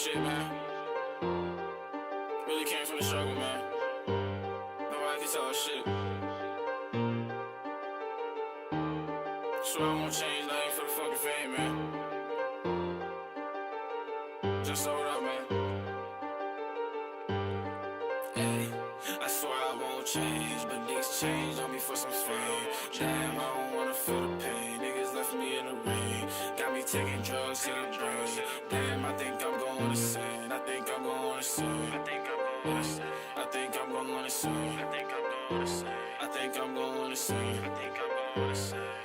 shit, man. Really came from the struggle, man. Nobody can tell us shit. Swear I won't change nothing for the fucking fame, man. Just hold up, man. Hey, I swear I won't change, but niggas change on me for some fame. Damn, I don't wanna feel the pain. Niggas left me in the rain. Got me taking drugs to the brain. Damn, I think I'm going insane. I think I'm going insane. I think I'm going insane. I think I'm going insane. I think I'm going insane. I think I'm going insane.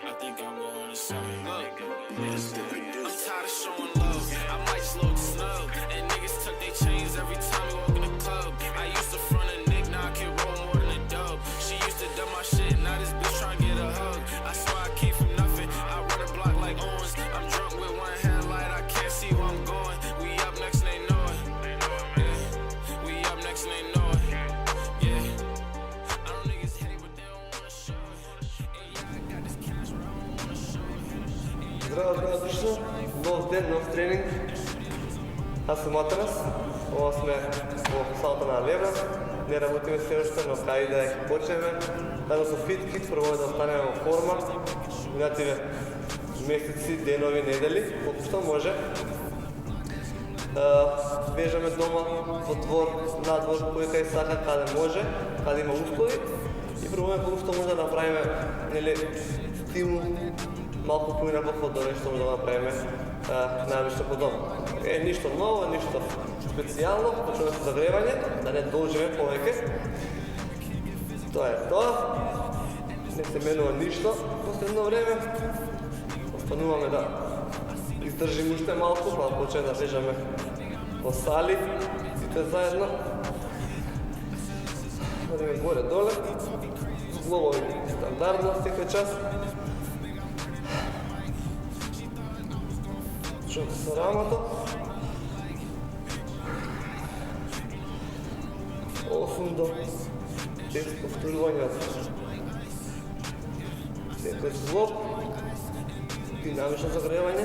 I think I'm going insane. I think I'm going insane. I'm tired of showing love. I might just look snug. And niggas tuck their chains every time we walk in the club. I used to front a Nick, now I can roll more than a dub. She used to dump my shit, now this bitch tryna get a hug. I swear I came from nothing. I run a block like Owens. I'm drunk with one headlight, I can't see where I'm going. We up next and they know it. Yeah. We up next and they know it. Yeah. I know niggas hate, but they don't wanna show it. And yeah, I got this cash where I don't wanna show it. Здраво, дошли. Нов ден, нов тренинг. Аз съм Атанас. Ова сме во салата на Левра. Не работиме се уште, но кај да ќе почнеме. Дано со фит-кит, прво да останеме во форма. Минативе месеци, денови, недели, колку што може. Вежаме дома, во двор, надвор, кој кај сака, каде може, каде има услови. И пробуваме колку што може да направиме, нели, стимул, малку поинако од тоа што може да направиме највише по дома. Ништо ново, ништо специјално, почнуваме со загревање, да не должиме повеќе. Тоа е тоа. Не се менува ништо последно време. Остануваме да издржиме уште малку, па почнеме да лежаме во сали, сите заедно. Одиме горе-доле, зглобови стандардно секој час. Чук со рамото. 8 до 10 повторувања. Секој зглоб, динамично загревање.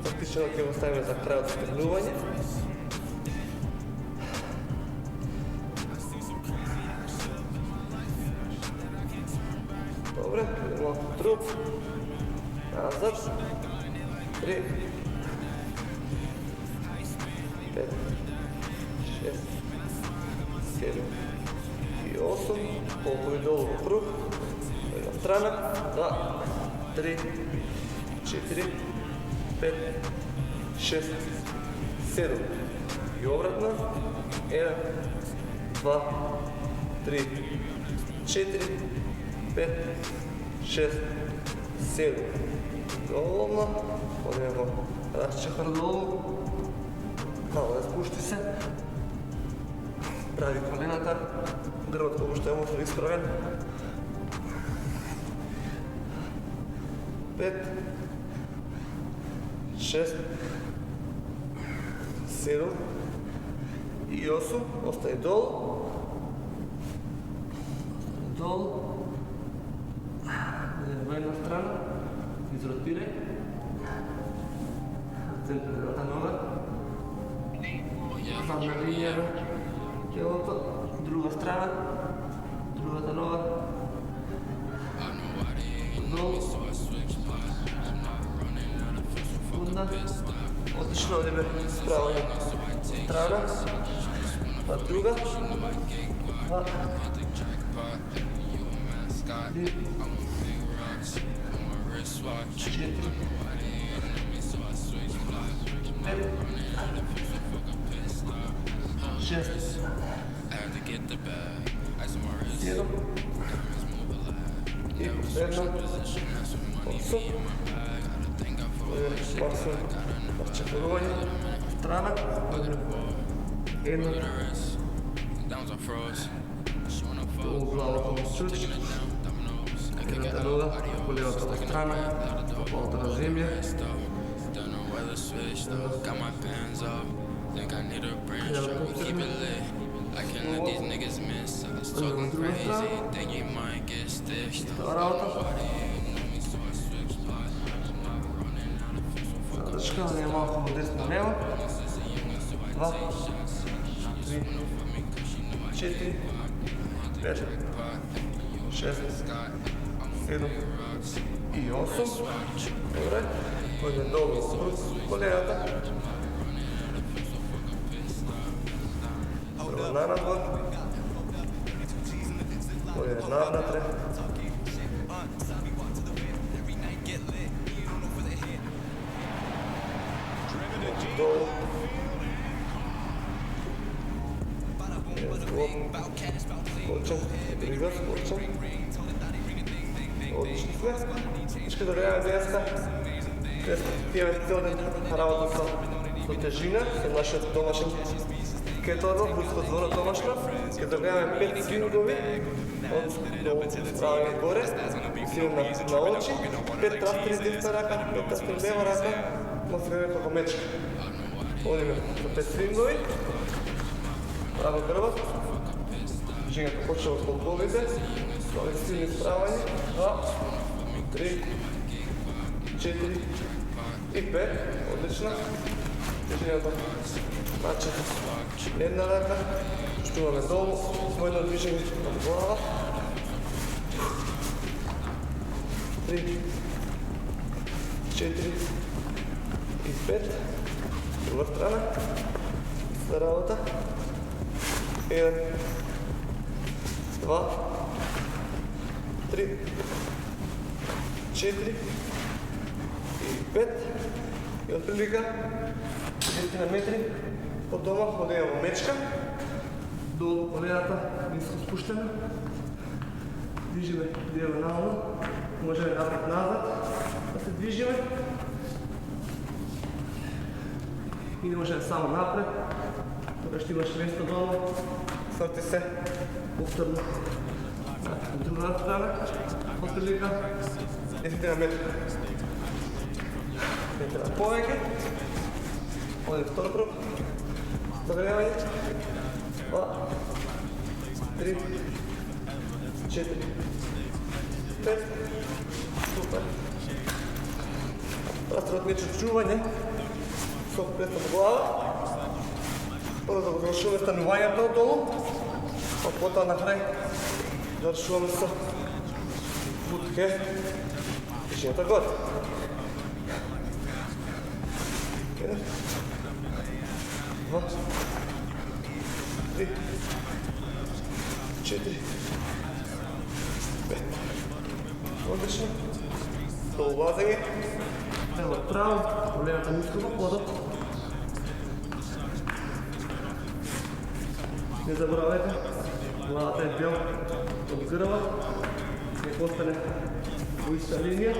Практично ќе го ставиме за крајот стегнување. Добре, идемо труп. Назад. 3, 5, 6, 7 и 8. Колку и долу во круг. Една страна. 2, 3, 4, 5, 6, 7. И обратно. 1, 2, 3, 4, 5, 6, 7. Долно. Одиме во расчехар долу. Мало да спушти се. Прави колената. Грбот колку што е можно исправен. 5, 6, 7 и 8. Остаje долу. Долу. Во една страна. Изротирај. Центар едната нога. Задна линија на телото. Друга страна. Другата нога. Долу. Секунда. Отлично, одиме справа страна. Па друга. 2. 3. 4, 5, 6, 7 и последно 8. Максимум разчекорување страна. Едно. Долу главата на чуч. Едната нога по левата страна, полата на земја. Тоа работа. Задачка, да е малко во десно лево. 2, 3, 4, 5, 6, 7 и 8. Добре. Пойдем долу в колената. Прво надвор. Пойдем наднатре. Долу. Скочим, рига, скочим. Отлично сме. Всички да гледаме днеска. Имаме цял ден работа со тежина, со нашиот домашен кетово, плюс звона домашно. Ќе да гледаме 5 свингови од справање горе, силен на очи, 5 трастери десна рака, 5 трастери лева рака, но се гледаме како мечка. Одиме со 5 свингови, право грбот, движењето почва од колковите, со овие силни справање, 2, 3, 4 и 5, одлично. Движењето на 4, една рака, штуваме долу, својно движење од глава, 3, 4 и 5, друга страна, за работа, 1, 2, 3, 4 и 5 и отприлика 10 метри од дома одеме во мечка, долу колената ниско спуштено, движиме диагонално, можеме напред-назад да се движиме и не можеме само напред, тогаш ще имаш место долу, сврти се повторно на другата страна, отприлика 10 метри. Метра повеќе, одем втор круг, загревање, 2, 3, 4, 5, супер. Расторот нече чување, со преста во глава, прво да го завршуваме станувањето долу, а потоа на крај завршуваме со бутке, движењето горе. 1, 2, 3, 4, 5. Одлично. Долу влазење. Ево право, колената ниско во подот. Не заборавајте, главата е дел од грбот, нека остане во иста линија.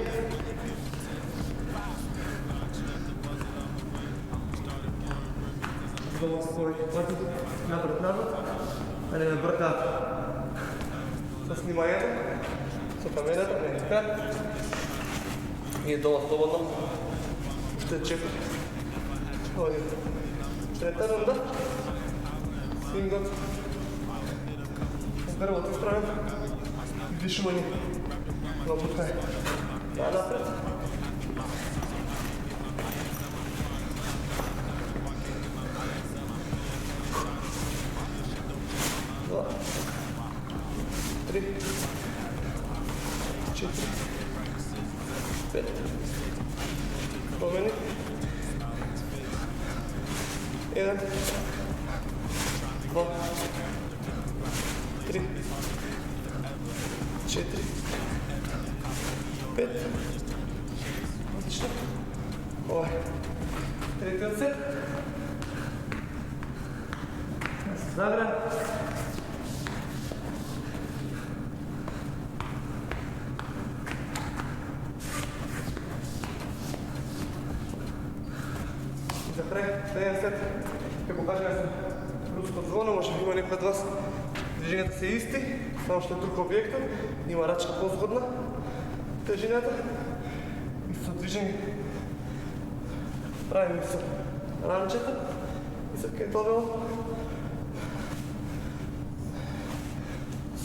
Долу повеќе пати, напред-назад, да не ме бркаат со снимањето, со камерата, не така. И долу слободно, уште чекам. Оди, трета рунда, свингот, грбот исправен, дишување, на бутај, да напред. Три, 4, 5. Промени. 1, 2, 3, 4, 5. Отлично. Ова е третиот сет. Загрем. За крај, следен сет, како кажаме за руското звоно, може би има некој од вас движењата се исти, само што е друг објектот, има рачка позгодна, тежината и со движење правиме со ранчето и со кетелбел.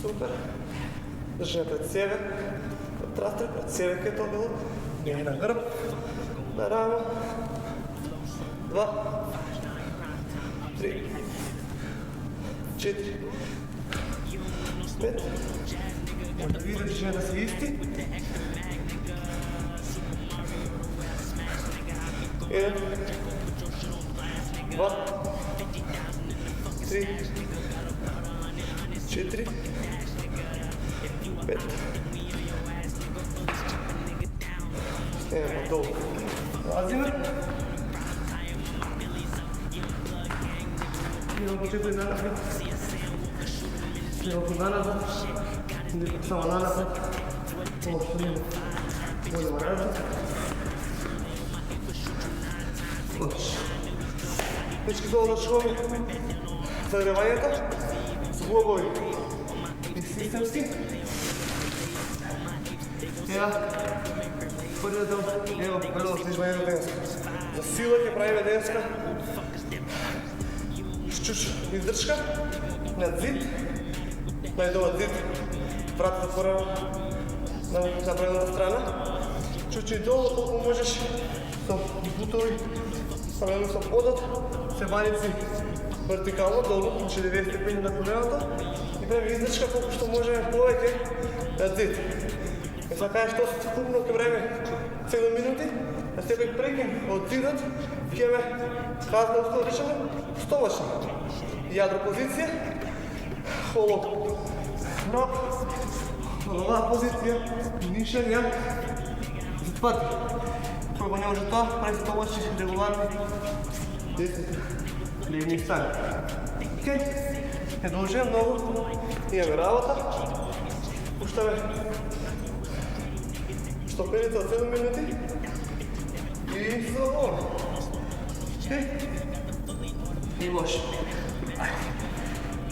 Супер. Држиме пред себе, пред трастер, пред себе кетелбел, не на грб, на рамо. 2, 3, 4, 5. Може да видите движенията са исти. 1, 2, 3, 4, 5. Снемемо долу. Лазиме. Идемо почекай нанапред. Идемо наназад. Само нанапред. Още не можем разлика. Всички долу да шумим. Загреванията с глобови. Изсисам си. Първият дъл, първият слижване на денска. За сила ќе правиме денска. Чуч издръжка. Над зид. Най-долът зид. Вратата затворена на предната страна. Чуч и долу, колко можеш. Са бутови. Самено са подът. Себаници вертикално долу, 90 степени на колената. И правим издръжка колко што можем повеќе над зид. И сега кажа, що се купно към време 7 минути, а себе прекин от зидът, ќе ме казна устно стомашна. Ядро позиция, холоп, рок, голова позиция, нишanja, затвати. Ако не може това, прави стомашни регуларни 10 ливни стани. Окей, не дължим много, имаме работа, пущаме стопените от 7 минути и се заволим. Окей? И лоши.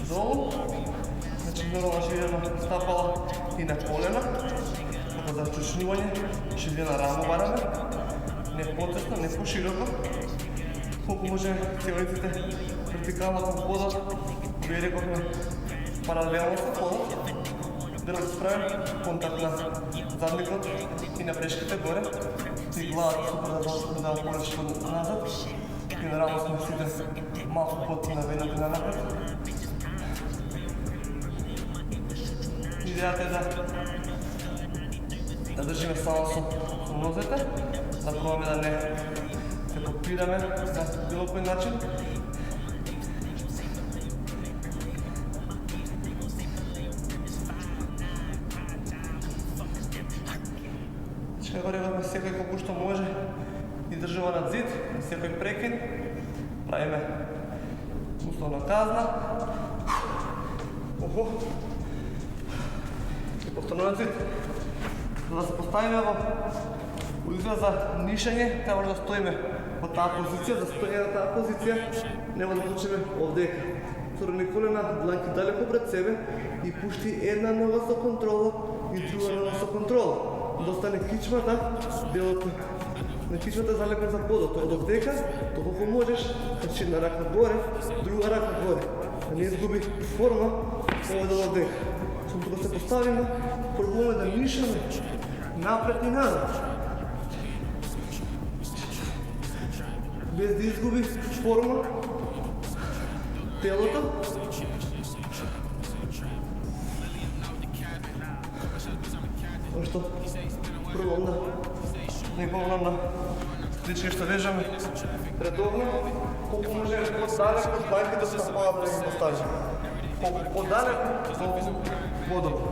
Долу. Значи много ширина стапала и на колена. Така за чучниване. Ширина рамо бараме. Не по-тесно, не по-широко. Колко може целиците вертикално към пода. Вие рекохме паралелно с пода. Да разправим контакт на задникът и на прешките горе и главата супер да полечко назад. Генерално сме сите малко по-наведнати на напред. Идеята е да държиме само с нозете, да пробваме да не се подпираме на било кой начин. Ще върваме всекой колко що може и държава над зид, всекой прекин. Правиме условна казна. Охо. И повторно над зид. За да се поставим в позиция за нишане, трябва да стоиме в тази позиция. За стоене на тази позиция няма да получиме овдека. Сорни колена, дланки далеко пред себе и пушти една нога со контрола и друга нога со контрола. Да остане кичмата, делото на кичмата залепен за подото. От овдека, толкова можеш, значи една рака горе, друга рака горе. Да не изгуби форма, това е да овдека. Само тук се поставим, пробваме да нишаме напред и назад. Без да изгуби форма, телото. Защо? Пробвам да не помням на лични ще веждаме редовно. Колко може по-далеко от планките стъпала да ги поставим. Колко по-далеко, толкова по-дълго.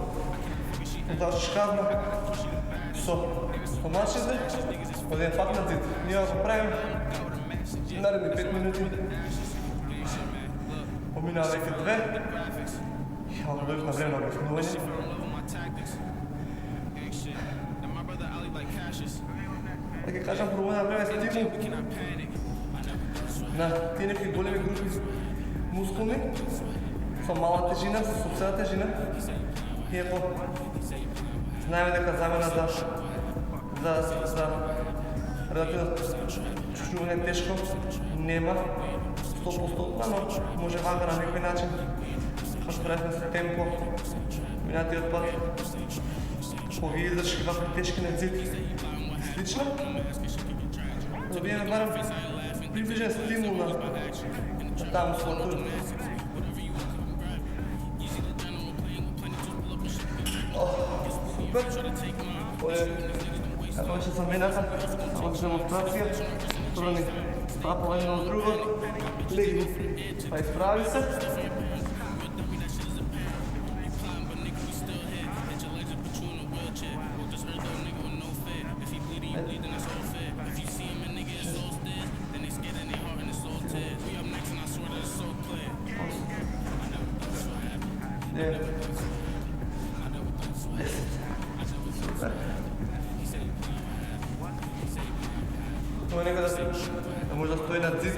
Това ще казвам со стомашите, един пак на зид. Ние го правим наредни 5 минути. Поминава веќе 2. Ало дойдох на време на обяснување. Да ги кажам, пробваме да направим стимул на тие некои големи групи мускулни со мала тежина, со собствена тежина. Иако знаеме дека замена за релативно чувствување тешко нема 100%, но може вака на некој начин, како што правихме со темпо, минатиот пат, по ги издршки вака тешки на зид. Слично, добиеме барам приближен стимул на Там спортуем. Супер. Ето беше замената, само демонстрация. Страни стапала едно от друго. Легни. Па изправи се. Тоа некада да може да стои на зид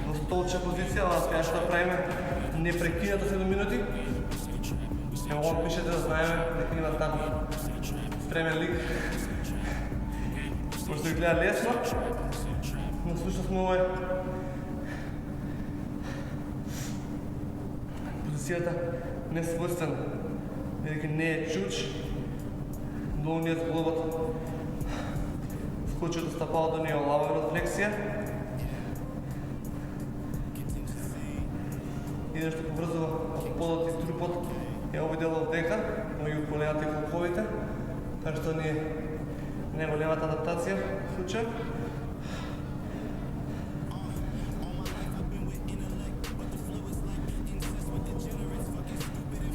во столче позиција, ама кај што правиме непрекинато 7 минути. Ево он пишете да знаеме дека има тако спремен лик. Може да ви гледа лесно, но всушност многу е позицијата несврстена, бидејќи не е чуч, долниот зглобот скочи од стапалото ни лавова флексија. И нешто побрзува подот и трупот е овој дел од дека, меѓу колената и клоповите, така што ни не е големата адаптација во случај.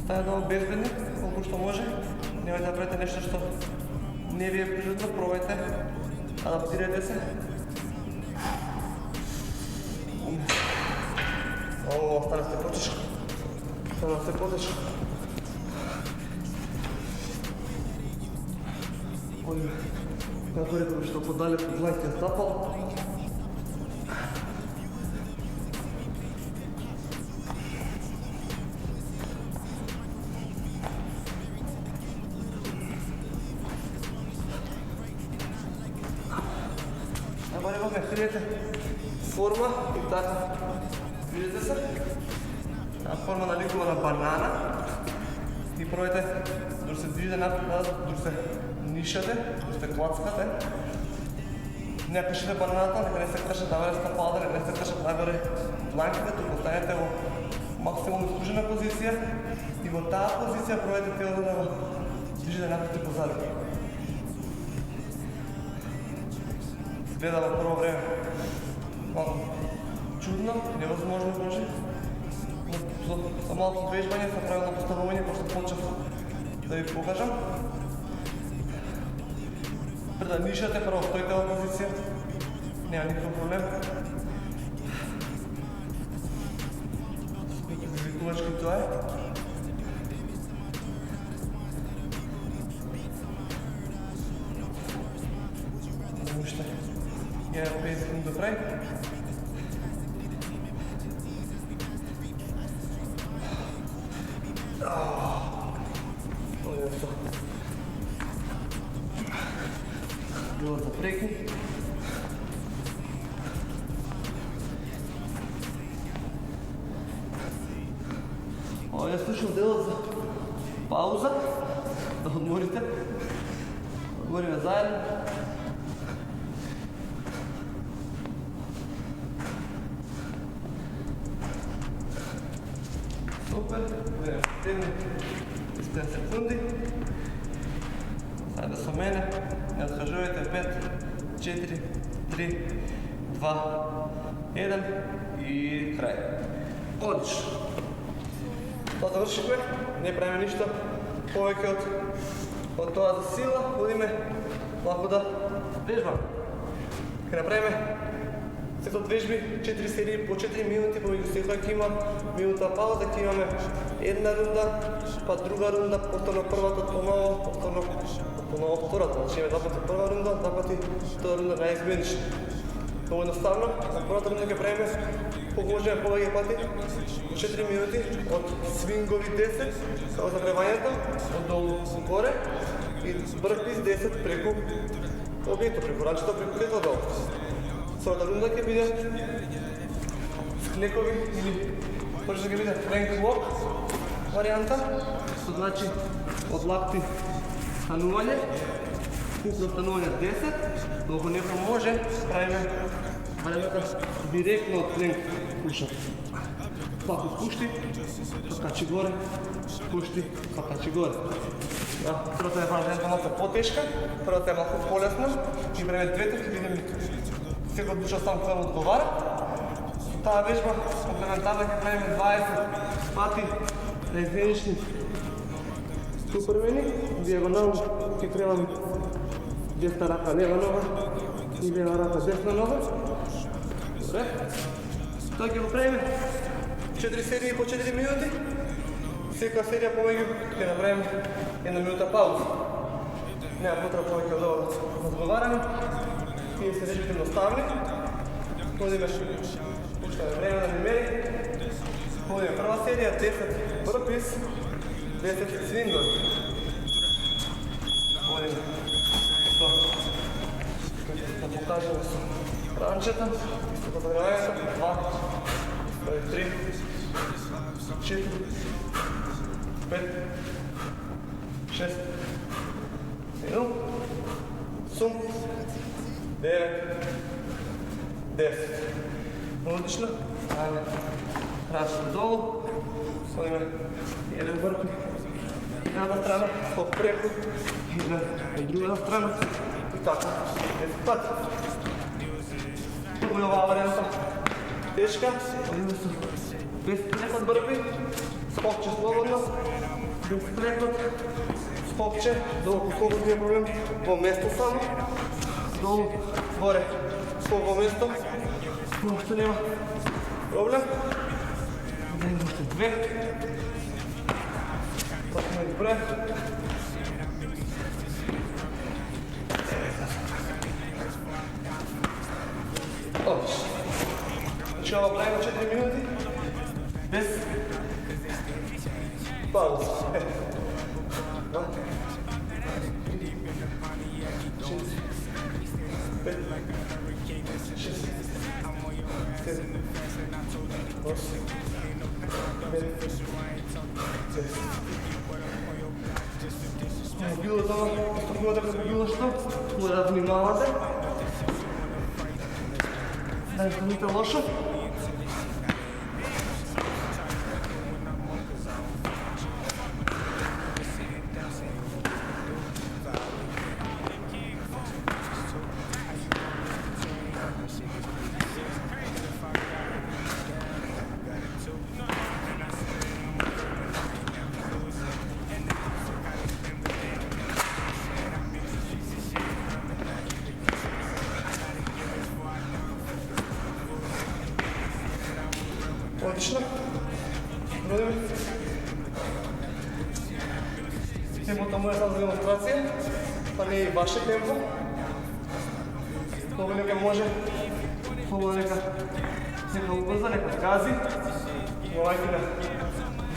Стаја долу безбедни, колку што може. Немајте да правите нешто што не ви е природно, пробајте, адаптирайте се. Стана се потешко. Стана се потешко. Како реков што подале под лајкиот стапал. Абе реков ме хриете форма и така. Видите се? Форма наликува на банана. И пробајте, док се движите напред, док се нишате, док се клацкате. Не кашите бананата, нека не се кашат нагоре стапалата, нека не се кашат нагоре дланките, туку останете во максимално скружена позиција и во таа позиција пробајте телото да го движите напред и позади. Изгледа во прво време малку чудно, невозможно може. Со малку вежбање, со правилно поставување, пошто почнав да ви покажам. Пред да нишате, прво стоите во позиција, нема никаков проблем. Предизвикувачки тоа е. Уште 1-5 секунди до крај. Делот за преки. Ова е слушам делот за пауза, да одморите. Одмориме заедно. Супер, време 10 секунди. Ајде со мене, не откажувате, 5, 4, 3, 2, 1 и крај. Одлично. Тоа завршихме, не правиме ништо повеќе од тоа за сила, одиме малку да вежбаме. Ке направиме сето вежби 4 серии по 4 минути, помеѓу секоја ќе има минута пауза, ќе имаме една рунда, па друга рунда, повторно првата поново, повторно втората, значи имаме два пати прва рунда, два пати втора рунда најизменично. Много едноставно, на првата рунда ќе правиме повторно повеќе пати, 4 минути од свингови 10, како загревањето, од долу горе и брпис 10 преку објекто, преку ранчето, преку кето долу. Втората рунда ќе биде склекови или може да ќе биде фленк лок варијанта, што значи од лакти станување, кукно станување 10, но ако некој може, правиме варијанта директно од фленк push-up. Pako spušti, pa kači gore, spušti, pa kači gore. Ja, prva je malo poteška, prva je malo polesna in vreme 2 trke vidim, se kot duša sam tamo odgovara. Ta vežba komplementarna, ki pravim 20 pati na izmenični super meni, diagonal, ki trebam desna raka leva noga i leva raka desna noga. Dobre. Tako je vreme. 4 serije po 4 minuti. Всяка серия повеќе ќе направиме 1 минута пауза. Нема потреба повеќе од ова разговараме. Тие се режимите ставни. Ходиме, пуштаме време да ни мери. Ходиме прва серија, 10 burpees, 10 свингови. Ходиме. Да покажеме со ранчета, исто како загравањето, 2, 3, 4, 5, 6, 7, 8, 9, 10. Отлично. Ajde, vraćamo dolu. Stavimo jedan burpee. Jedna strana, skok preko. I druga strana. I tako. 10 pati. Ovo je ova varijanta. Teška. Ovdje su bez preklad burpee. Skok će slobodno. Bez preklad. Skok će. Dolu po skoku nije problem. Po mjestu samo. Dolu, gore. Skok po mjestu. Uopšte nema problem. Da imate 2. Potpuno izbre. Odlično. Znači ovo pravimo 4 minuti. Bez pauze. 2, 3, 4, 5, 6, 7, 8, 9, 10. Bilo to, isto bilo tako bilo što, mora da vнимавате. Da nešto nije loše. Отлично. Вроде темпото му е само за демонстрация, па не е и ваше темпо. Хубаво нека може, хубаво нека убърза, нека гази, внимавайте на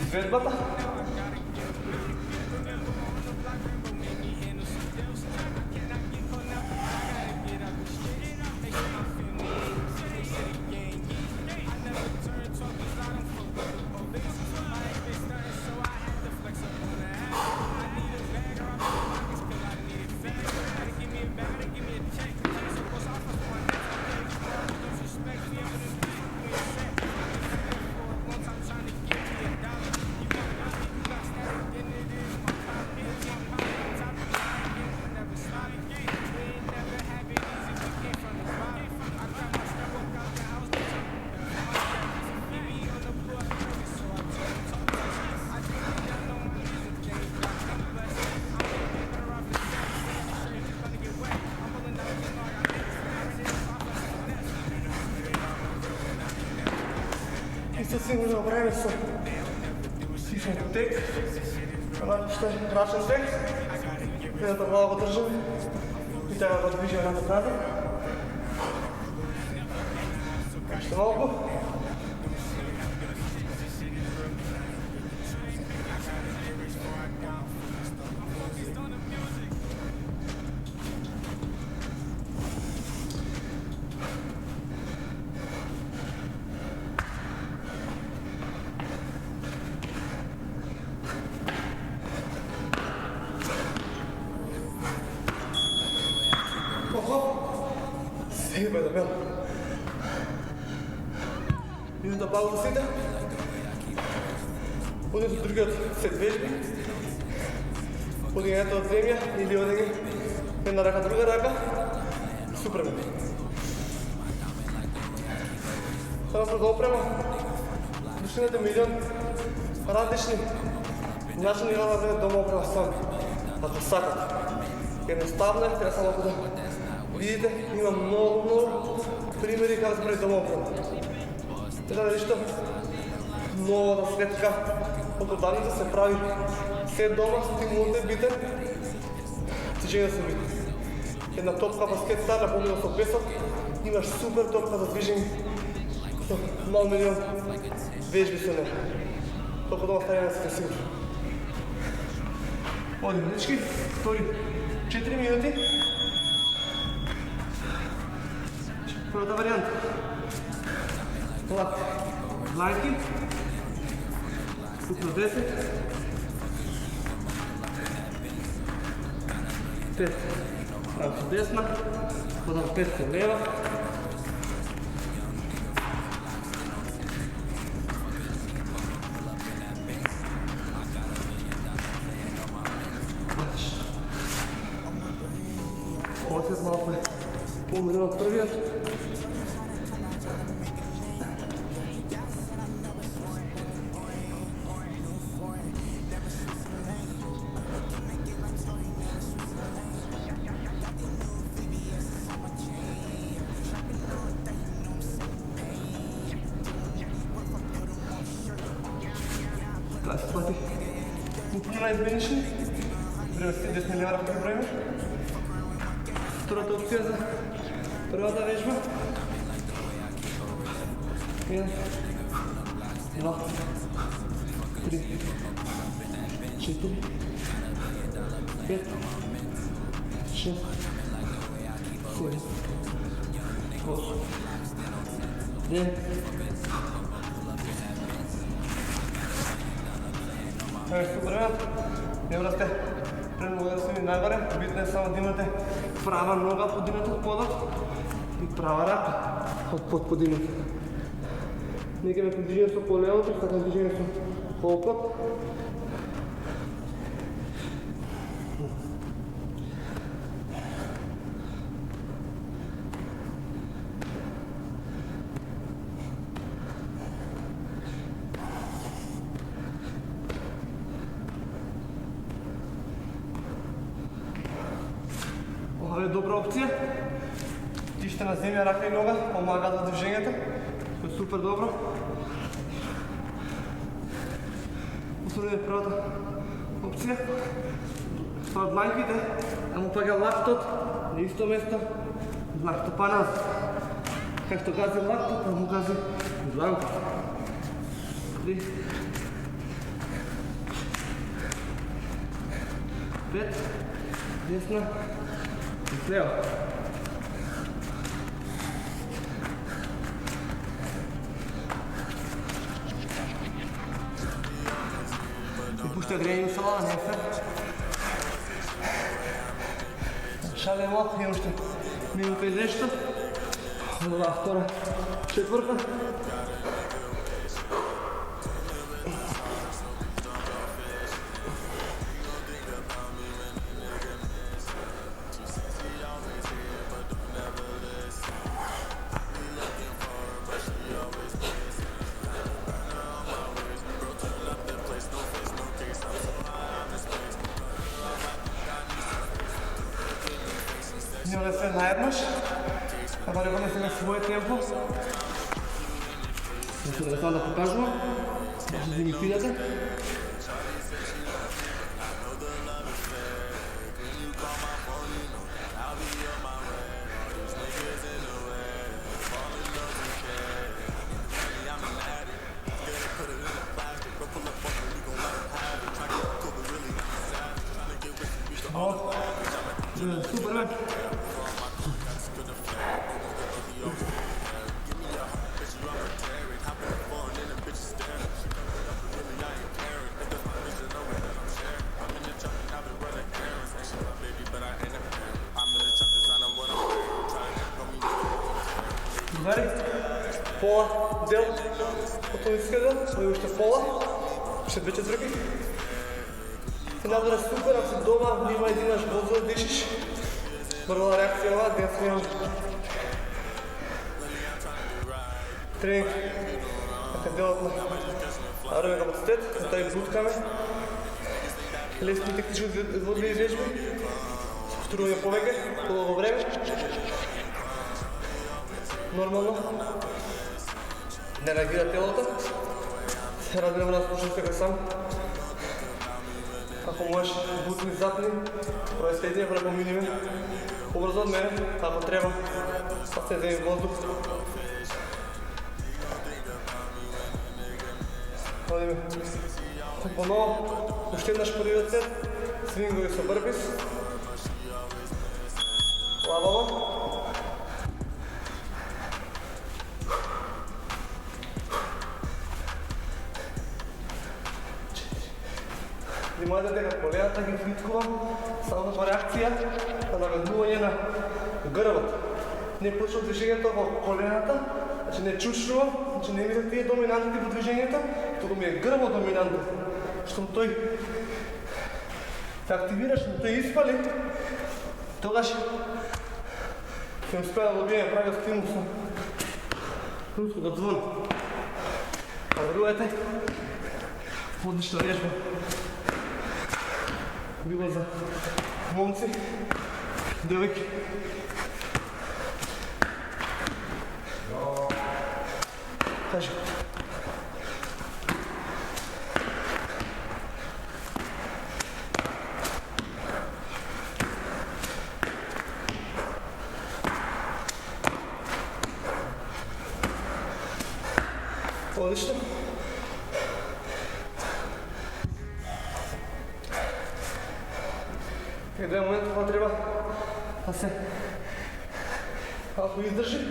изведбата. Isto sigurno vreme sa stišen tek, onako što je vraćan tek, jedната глава го държим и трябва да движим назад. Още малко. Сега бе, дебел. минута пауза сите. Оден со другиот сет вежби. Подигнете од земја или одење една рака, друга рака. Супермен. Сега се допрема. Душината милион различни начини да направите дома опрема сами. Ако сакате. Едноставно е, треба само да видите, има многу примери како да прави дома опрема. Така да нешто новата светка од давница се прави се дома, стимулот е битен, движења се битни. Една топка баскет стар наполнена со песок, имаш супер топка за движење со мал милион вежби со неја. Толку дома стави на сите сигурно. Одим, дечки, втори 4 минути. Првата варијанта. Лак, лајки, купно 10, 5 право со десна, потом 5 со лева, осет малко е помирен од првиот. Така се плати купно најизменични. Време се десна лева рака да броиме. Втората опција за првата вежба. 1, 2, 3, 4, 5, 6, 7, 8, 9. Тоа е супер, не врасте премногу да се ми нагоре, битно е само да имате права нога подигната од подот и права рака од под подигната. Ние ќе ме придвижиме со колелото, така движиме со колкот. Ова е добра опција. Тиште на земја, рака и нога, помага за движењето. Тоа е супер добро. Посредне првата опција. Со дланките, да му паѓа лактот на исто место, дланкото па назад. Како што гази лактот, да му гази дланкот. 3, 5, десна, и лево. И пушта грење сала, не се. Шале малко, имам уште минута и нешто. Ова втора четврка. Нема да се наеднаш, а барем се на своје темпо. Мислам да само да покажувам, може да ми видите. Супер, бе! Добре, пола дел от тунисския дел, и още пола, ще двете други. Ти надвора супер, ако си дома, има един наш воздух да дишиш. Първа реакция ова, днес имам тренинг на делът на аеробен капацитет, за да буткаме. Лесни технични изводни излежби, повторуваме повеќе, по-дълго време. Нормално. Не реагира телото. Се разбирам да слушам сега сам. Ако можеш бутни, запни, проестедния, препоминиме. Побързо от мене, ако трябва, да се вземе въздух. Ходиме. Поново, още еднъж първият сет, свингови са бърпис. Лабава. Внимавайте дека колената ги флиткувам, само по реакция на наведнување на грбот. Не почвам движењето во колената, значи не чушрувам, значи не ми се тие доминантите во движењето, туку ми е грбот доминантен. Штом тој се активира, штом тој испали, тогаш ќе успеа да добиеме правиот стимул со руското звон. Верувате, одлична вежба. Било за момци, девојки. Кажи. Отлично. Един момент това трябва да се малко издържи.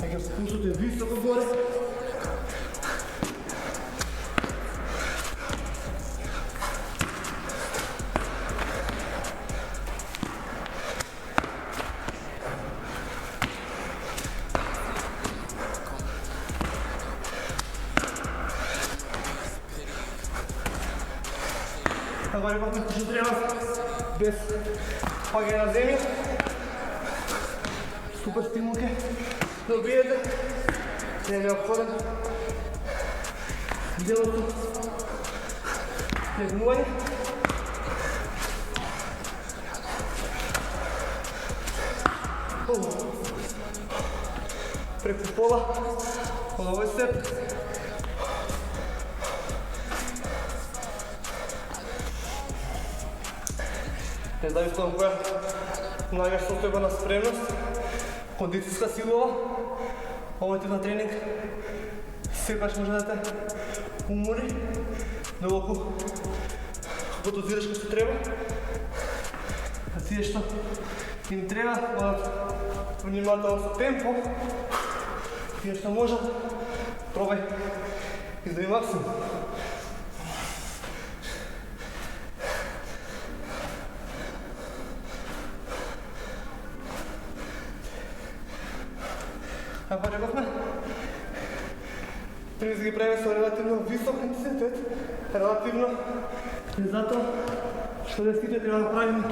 Нека пулсът е високо горе. Agora eu vou fazer без паѓање на земја. Супер стимул ке добиете. Не е необходен делото легнување. Преку пола од овој сет. Независно од која најгаш состојба на спремност, кондицијска силова, овој тип на тренинг секогаш може да те умори, доколку го дозираш како што треба. А тие што им треба, одат внимателно со темпо, тие што можат, пробај издави максимум. Како рековме, тренинг ги правиме со релативно висок интензитет, релативно, и затоа што днеските треба да правиме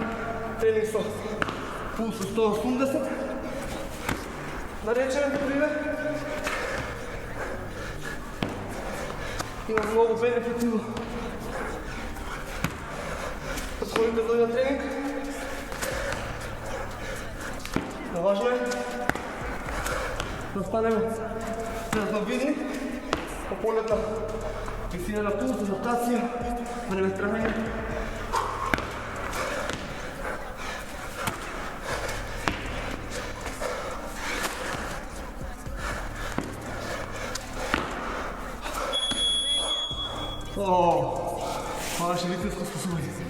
тренинг со пулс 180. Да речеме, например, има многу бенефити во подходите за овој тренинг. Но важно е да станеме разновидни по поглед на висина на пулс, адаптација, време трагање. Това беше литинско способност.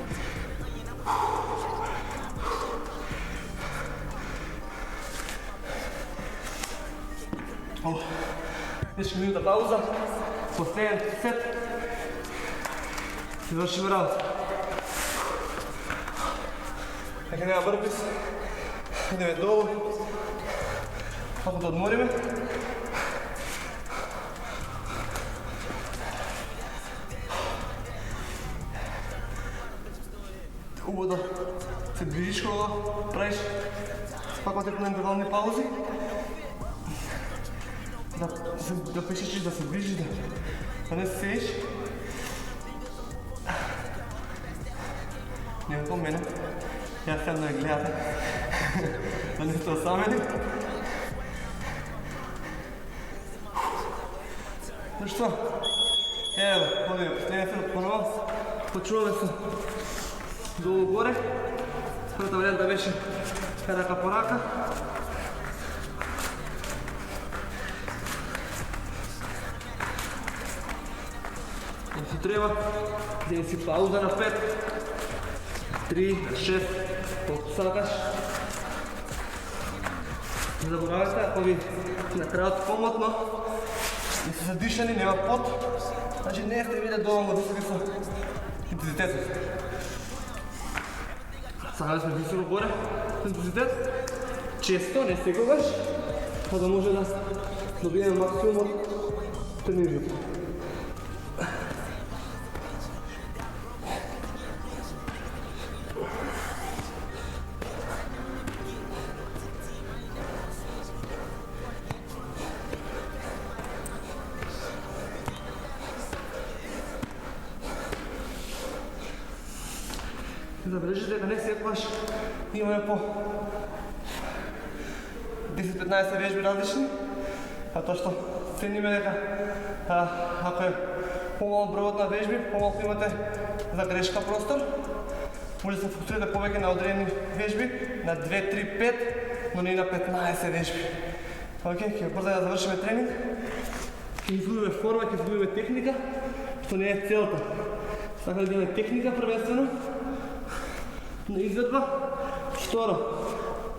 10 minuta pauza, posljedan set i završimo round. Neka nema burpees, ideme dolu, kako da odmorime. Хубаво да се движиш, когато правиш пак на интервални паузи. Да пишеш, да се движиш, да не се седиш. Не по мене. Я сам да гледате. Да не сте оставени. Ну що? Ево, ходим, последния сет отново. Почуваме се долу горе. Първата варианта беше рака по рака. Ако си трябва, вземи си пауза на 5, 3, 6, колкото сакаш. Не забравяйте, ако ви накраят по-мътно и са задишани, няма пот, значи не сте видя долу дисали са интензитетът. Сега сме високо горе с интензитет. Често, не секогаш, за да може да добием максимум от тренировката. Забележите дека не секогаш имаме по 10-15 вежби различни, затоа што цениме дека ако е помал бројот на вежби, помалку имате за грешка простор, може да се фокусирате повеќе на одредени вежби, на 2, 3, 5, но не на 15 вежби. Океј, ќе брзо да завршиме тренинг, ќе изгубиме форма, ќе изгубиме техника, што не е целта. Сакаме да имаме техника првенствено, на изведба. Второ,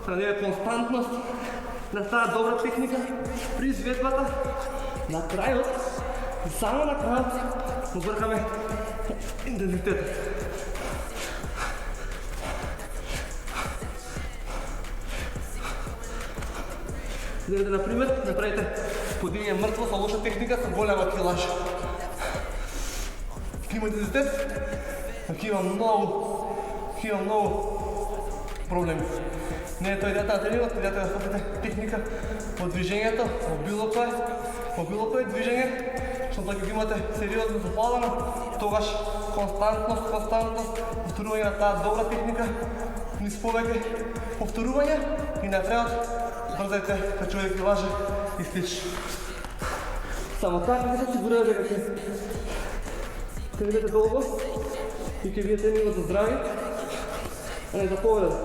да даде константност, да става добра техника при изведбата. На крајот, и само на крајот, обркаме интензитетот. Идете, например, направите подигање мртво со лоша техника со голема килажа. Ако има интензитет, ако има много проблеми. Не е тоа идеята на тренингот, идеята да стопите техника во движењето, во било кое движење, што тоа ќе имате сериозно запалено, тогаш константност, повторување на таа добра техника, низ повеќе повторување и на крајот брзајте кај човек ги лаже и слично. Само така ќе се сигурирате дека ќе видите долго и ќе видите тренингот за здрави, а не за повреда.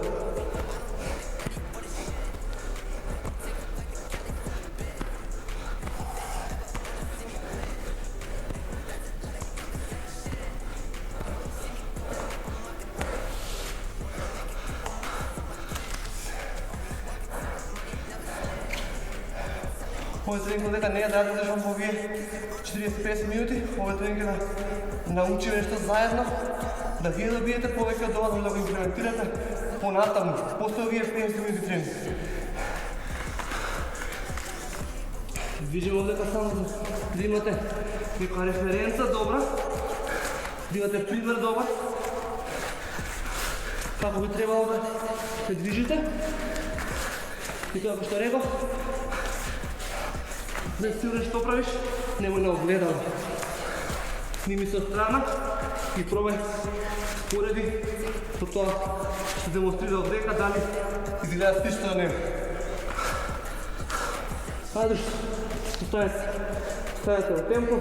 Овој тренинг дека не е да држам во овие 40-50 минути, овој тренинг е да научиме нешто заедно, да вие добиете повеќе од ова, да го имплементирате понатаму, после овие 50 минути тренинг. Движимо дека само да имате нека референца добра, да имате пример добар, како би требало да се движите. И како што реков, не сигурен што правиш, немој на огледало. Сними се од страна и пробај пореди со тоа што демонстрира од дека дали изгледа слично на него. Ајде, ставете во темпо.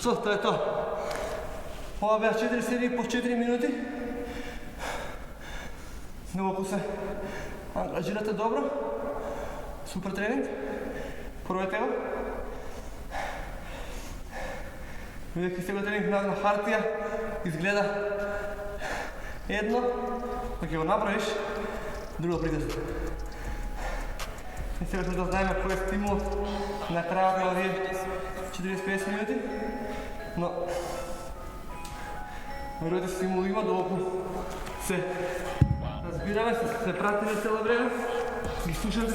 Што, тоа е тоа. Ова беа 4 серии по 4 минути. Но ако се ангажирате добро, супер тренинг, пробајте го. Бидејќи сега тренинг на хартија изгледа едно, да ќе го направиш, друго притесно. И сега ќе да знаеме кој е стимул на крајот на овие 40-50 минути, но веројатно стимул има, доколку се разбираме, се пратиме цело време, ги слушате.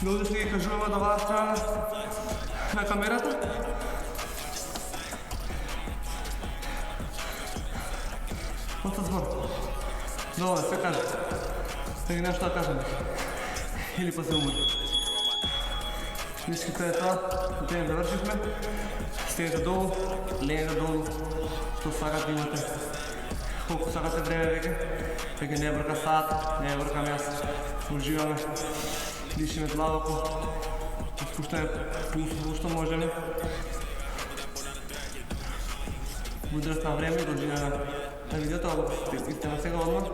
Луѓе ќе ги кажуваме до оваа страна на камерата. Оста збор. Добре, се кажа. Да ги нешто да кажем. Или па се умори. Мисли е тоа, до тебе завршихме. Стегнете долу, легнете долу. Што сакате имате. Колку сакате време веќе. Веќе не брка саат, не бркам јас. Уживаме. Дишиме длабоко. Спуштаме пулсот што можеме. Мудрост на време и дължина на видеото, ако сте на сега одмah,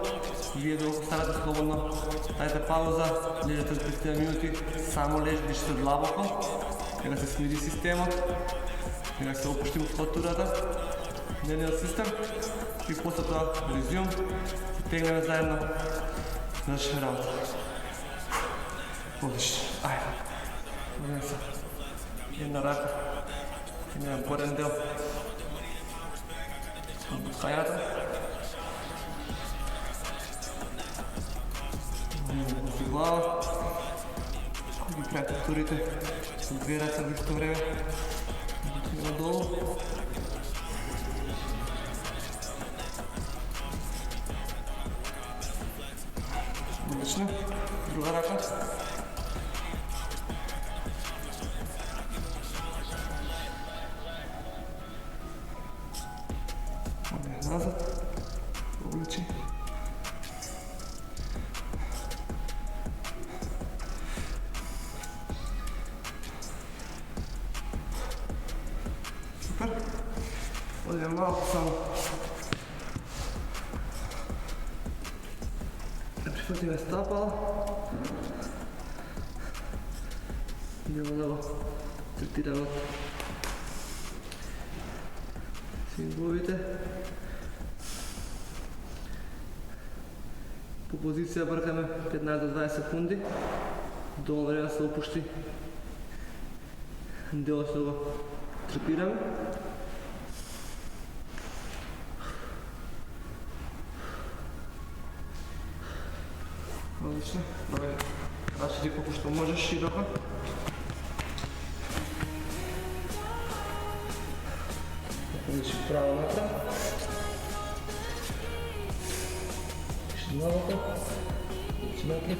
вие докато станете слободно, дайте пауза, лежите за 30 минути, само лежите, дишите длабоко, нека се смири системот, нека се опушти мускулатурата, нервниот систем и после тоа резюм, се тегнеме заедно, завршиме работа. Одлично, ајде, одем се, една рака, еден горен дел, Хајата. Си глава. Ги правите турите. С две ръце в исто време. Надолу. Отлично. Друга ръка. Назад, обличи. Супер. Одем малко само. Да прихватиме стапала. Идемо да го третираме от символите. По позиција бркаме 15 до 20 секунди, доволно време да се опушти делот што го трепираме. Одлично, добре, рачи колку што можеш широко. Видиш право напред. Малко, напред.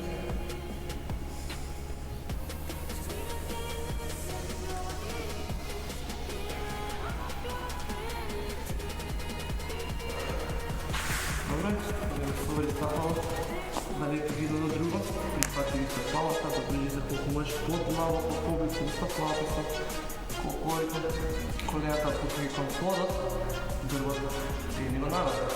Добре, да свали стапало, дали видно до друго, прихвати стапалата, да ближите колко можеш по-малко, по-близко до стапалата са, колената пусни към подът, дрват и го нарад.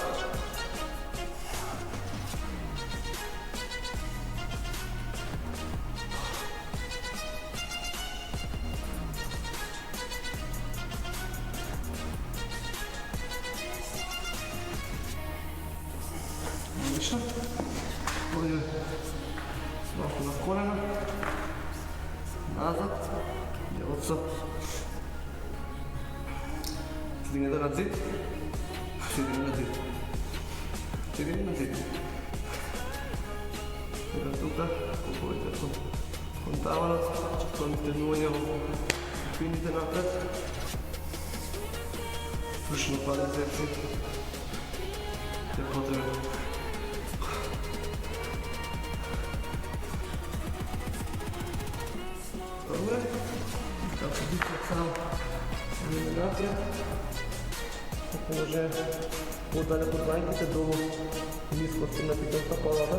Отлично. Ходиме малко на колена, назад, делото стигнете на зид, седим на зид, седим на зид. Сега тука, поповите кон таванот, кон стегнување во спините напред, слушно квадрицепси, те потребно. Добре, така се дихат само напред. Ако може по-далеко от ванките, долу ниско стигнати към стъпалата.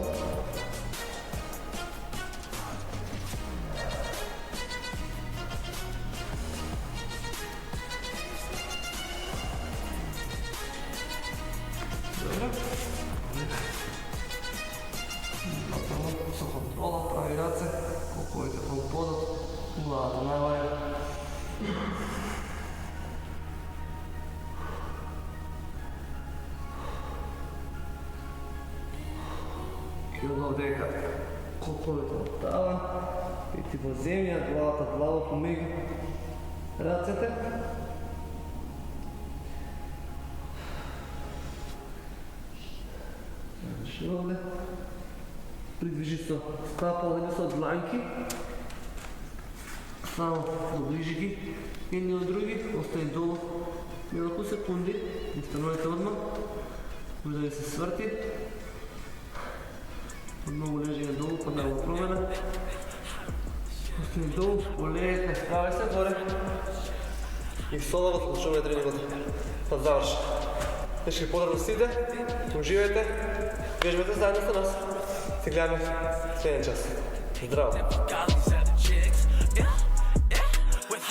Добре. пола, прави раце, колковите во подот, главата нагоре. И од овдека колковите од таван, пети во земја, главата длаво помегу рацете. Следваш овде. Придвижи со стапале со дланки. Само доближи ги едни од други, остани долу неколку секунди, не станувате одмah, може да се сврти. Отново лежи долу, па да го промена. Остани долу, полете, справи се горе. И соло го слушаме тренингот, па заврши. Тешки поздрав за сите, уживајте, вежбате заедно со нас. Се гледаме следен час. Здраво!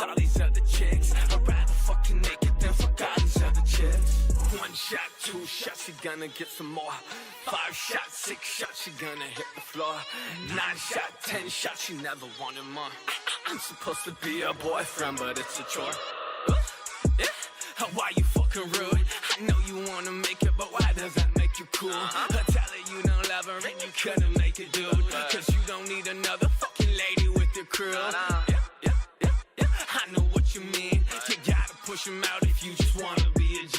All these other chicks, I'd rather fucking naked than fuck all these other chicks. 1 shot, 2 shots, she gonna get some more. 5 shots, 6 shots, she gonna hit the floor. 9 shot, 10 shots, she never wanted more. I'm supposed to be her boyfriend, but it's a chore. Yeah, why you fucking rude? I know you wanna make it, but why does that make you cool? I tell her you don't love her and you couldn't make it, dude. Cause you don't need another fucking lady with your crew. I know what you mean. You gotta push them out if you just wanna be a G.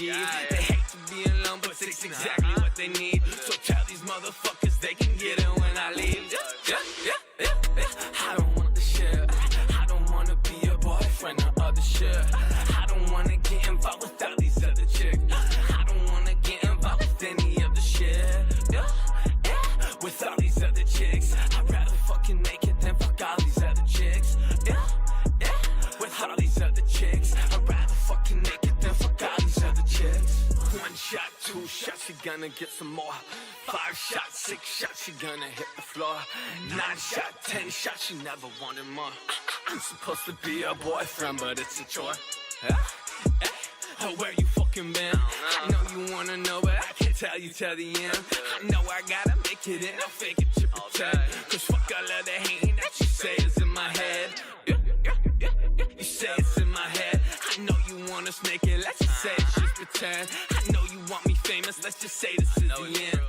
They hate to be alone, but it's exactly what they need. So tell these motherfuckers they can get it when I leave. I don't want the shit. I don't wanna be your boyfriend or other shit. I don't wanna get involved with all these other chicks. I don't wanna get involved with any of the shit. With all these other chicks, I'd rather fucking naked than fuck all these other chicks. With all these other chicks, I'd rather fucking naked than fuck all these other chicks. 1 shot, 2 shots, she gonna get some more. 5 shots, 6 shots, she gonna hit the floor. 9 shot, 10 shots, she never wanted more. I'm supposed to be her boyfriend, but it's a chore. Where you fucking been? I know you wanna know, but I can't tell you till the end. I know I gotta make it in, I'll fake it to pretend. Cause fuck all of the hating that you say is in my head. You say it's in my head. I know you wanna snake it, let's just say it's just pretend. I know you want me famous, let's just say this is the end.